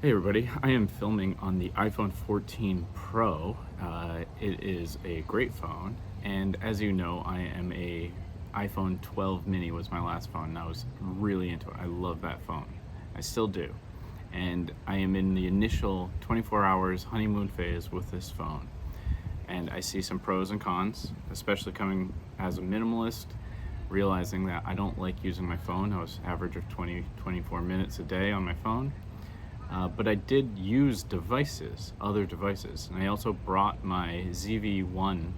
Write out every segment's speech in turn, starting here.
Hey everybody, I am filming on the iPhone 14 Pro. It is a great phone, and as you know, I am a iPhone 12 mini was my last phone, and I was really into it. I love that phone. I still do. And I am in the initial 24 hours honeymoon phase with this phone. And I see some pros and cons, especially coming as a minimalist, realizing that I don't like using my phone. I was average of 24 minutes a day on my phone. But I did use other devices, and I also brought my ZV-1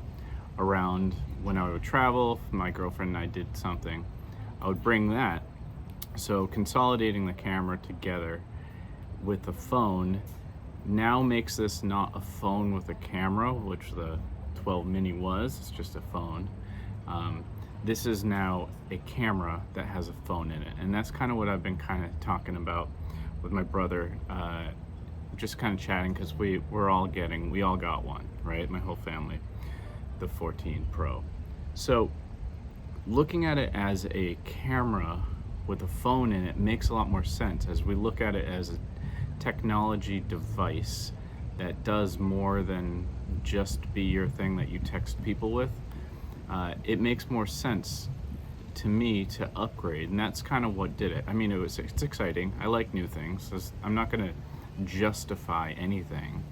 around when I would travel. If my girlfriend and I did something, I would bring that. So consolidating the camera together with the phone now makes this not a phone with a camera, which the 12 mini was. It's just a phone. This is now a camera that has a phone in it, and that's kind of what I've been kind of talking about with my brother, just kind of chatting, because we all got one, right? My whole family, the 14 Pro. So looking at it as a camera with a phone in it makes a lot more sense as we look at it as a technology device that does more than just be your thing that you text people with. It makes more sense to me to upgrade, and that's kind of what did it. I mean, it's exciting. I like new things. I'm not going to justify anything.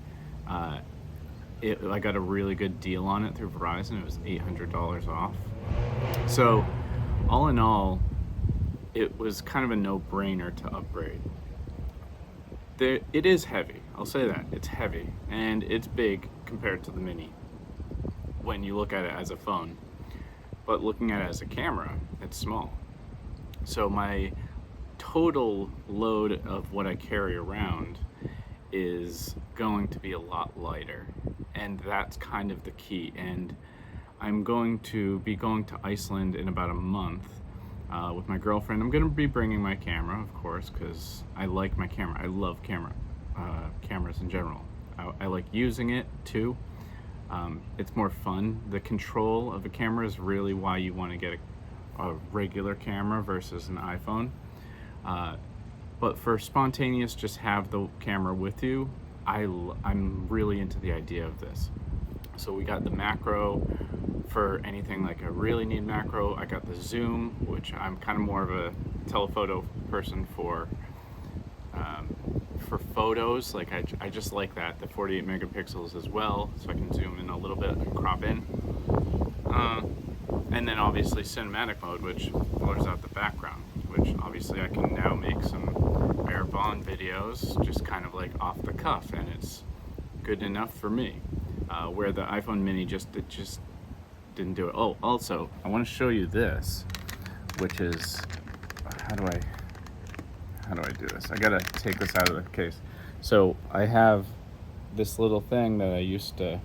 I got a really good deal on it through Verizon. It was $800 off. So all in all, it was kind of a no-brainer to upgrade. It is heavy. I'll say that. It's heavy, and it's big compared to the Mini when you look at it as a phone. But looking at it as a camera, it's small. So my total load of what I carry around is going to be a lot lighter, and that's kind of the key. And I'm going to be going to Iceland in about a month with my girlfriend. I'm going to be bringing my camera, of course, because I like my camera. I love cameras in general. I like using it too. It's more fun. The control of a camera is really why you want to get a regular camera versus an iPhone. But for spontaneous, just have the camera with you. I'm really into the idea of this. So we got the macro for anything like I really need macro. I got the zoom, which I'm kind of more of a telephoto person for photos. Like I just like that, the 48 megapixels as well, so I can zoom in a little bit and crop in. And then obviously cinematic mode, which blurs out the background, which obviously I can now make some bare bond videos just kind of like off the cuff, and it's good enough for me. Where the iPhone mini just didn't do it. Oh, also I want to show you this, which is, how do I do this? I gotta take this out of the case. So I have this little thing that I used to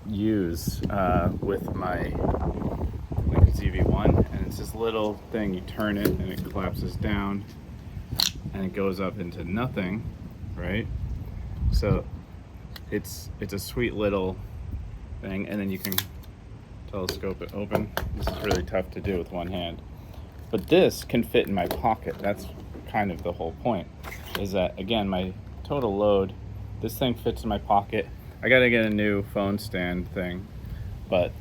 use with my ZV-1, and it's this little thing. You turn it and it collapses down and it goes up into nothing, right? So it's a sweet little thing, and then you can telescope it open. This is really tough to do with one hand. But this can fit in my pocket. That's kind of the whole point, is that, again, my total load, this thing fits in my pocket. I gotta get a new phone stand thing, but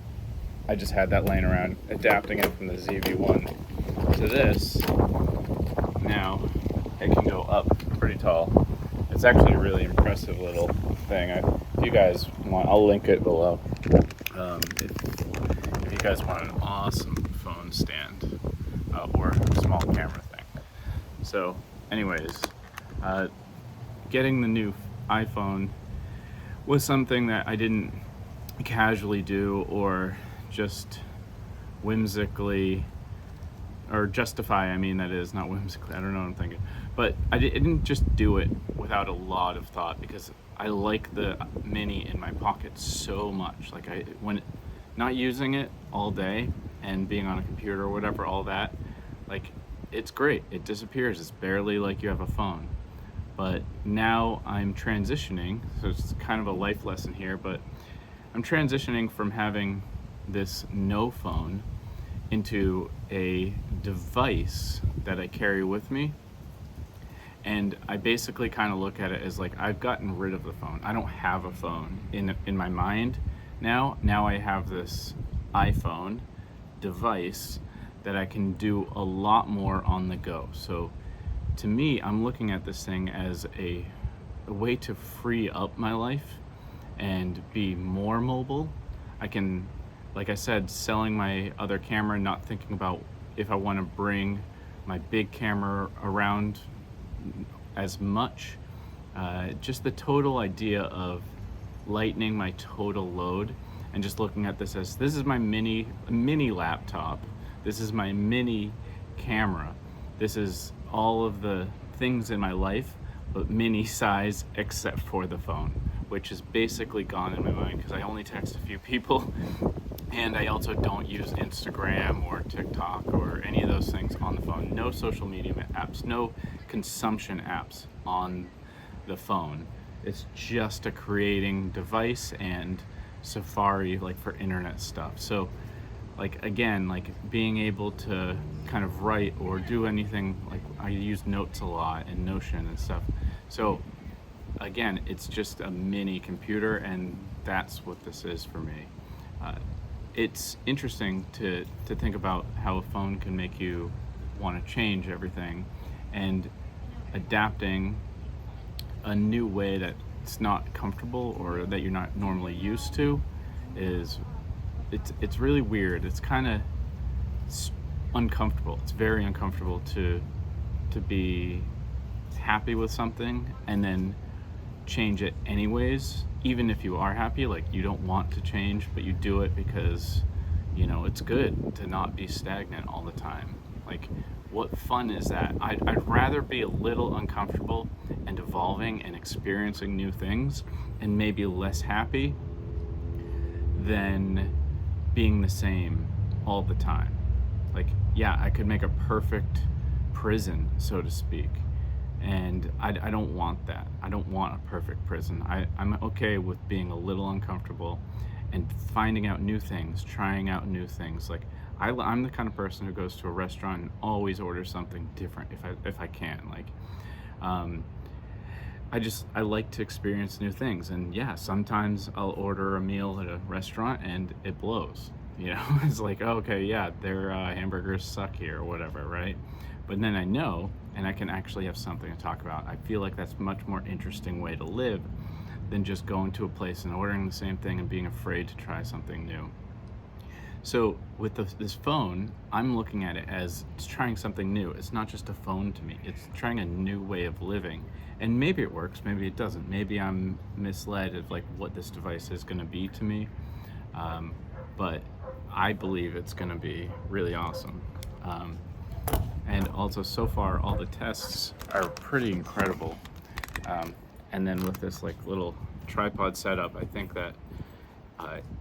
I just had that laying around, adapting it from the ZV-1 to this. Now it can go up pretty tall. It's actually a really impressive little thing. If you guys want, I'll link it below. If you guys want an awesome phone stand, or a small camera thing. So anyways, getting the new iPhone was something that I didn't casually do or just whimsically, or justify, I mean, that is, not whimsically, I don't know what I'm thinking. But I didn't just do it without a lot of thought, because I like the mini in my pocket so much. Like when not using it all day and being on a computer or whatever, all that, like, it's great. It disappears. It's barely like you have a phone. But now I'm transitioning, so it's kind of a life lesson here, but I'm transitioning from having this no phone into a device that I carry with me And I basically kind of look at it as like I've gotten rid of the phone. I don't have a phone in my mind now. Now I have this iPhone device that I can do a lot more on the go. So to me, I'm looking at this thing as a way to free up my life and be more mobile. I can, like I said, selling my other camera, not thinking about if I want to bring my big camera around as much. Just the total idea of lightening my total load and just looking at this as this is my mini laptop, this is my mini camera, this is all of the things in my life, but mini size except for the phone, which is basically gone in my mind because I only text a few people and I also don't use Instagram or TikTok or any of those things on the phone. No social media apps, no consumption apps on the phone. It's just a creating device and Safari, like for internet stuff. So like again, like being able to kind of write or do anything, like I use Notes a lot and Notion and stuff. So again, it's just a mini computer, and that's what this is for me. It's interesting to think about how a phone can make you want to change everything, and adapting a new way that's not comfortable or that you're not normally used to it's really weird. It's kind of uncomfortable. It's very uncomfortable to be happy with something and then change it anyways, even if you are happy. Like you don't want to change, but you do it because you know it's good to not be stagnant all the time. Like what fun is that? I'd rather be a little uncomfortable and evolving and experiencing new things and maybe less happy than being the same all the time. Like yeah, I could make a perfect prison, so to speak, and I don't want that. I don't want a perfect prison. I'm okay with being a little uncomfortable and finding out new things, trying out new things. Like I'm the kind of person who goes to a restaurant and always orders something different if I can. Like I like to experience new things, and yeah, sometimes I'll order a meal at a restaurant and it blows. You know, it's like, oh, okay, yeah, their hamburgers suck here or whatever, right? But then I know, and I can actually have something to talk about. I feel like that's a much more interesting way to live than just going to a place and ordering the same thing and being afraid to try something new. So with this phone, I'm looking at it as it's trying something new. It's not just a phone to me. It's trying a new way of living. And maybe it works, maybe it doesn't. Maybe I'm misled of like what this device is gonna be to me. But I believe it's gonna be really awesome. And also so far, all the tests are pretty incredible. And then with this like little tripod setup, I think that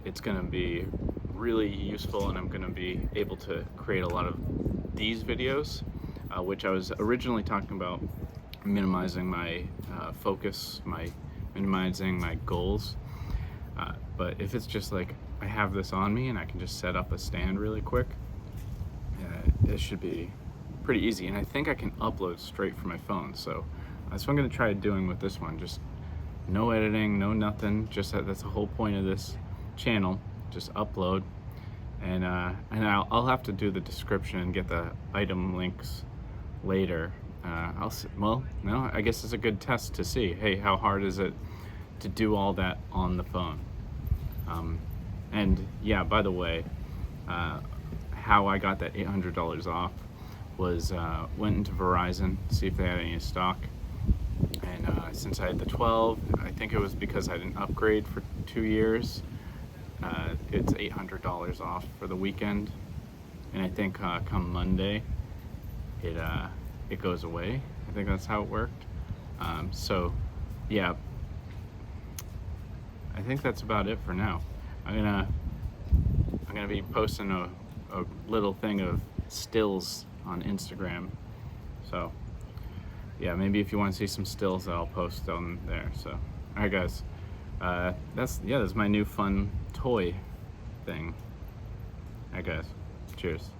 it's gonna be really useful, and I'm gonna be able to create a lot of these videos, which I was originally talking about minimizing my focus, minimizing my goals. But if it's just like I have this on me and I can just set up a stand really quick, it should be pretty easy. And I think I can upload straight from my phone. So that's what I'm gonna try doing with this one. Just no editing, no nothing. Just that's the whole point of this channel. Just upload, and I'll have to do the description and get the item links later. Well, no, I guess it's a good test to see, hey, how hard is it to do all that on the phone? And yeah, by the way, how I got that $800 off was went into Verizon to see if they had any in stock, and since I had the 12, I think it was because I didn't upgrade for 2 years. It's $800 off for the weekend, and I think come Monday it goes away. I think that's how it worked. So yeah, I think that's about it for now. I'm gonna be posting a little thing of stills on Instagram. So yeah, maybe if you want to see some stills, I'll post on there. So all right, guys. That's my new fun toy thing. Alright guys, cheers.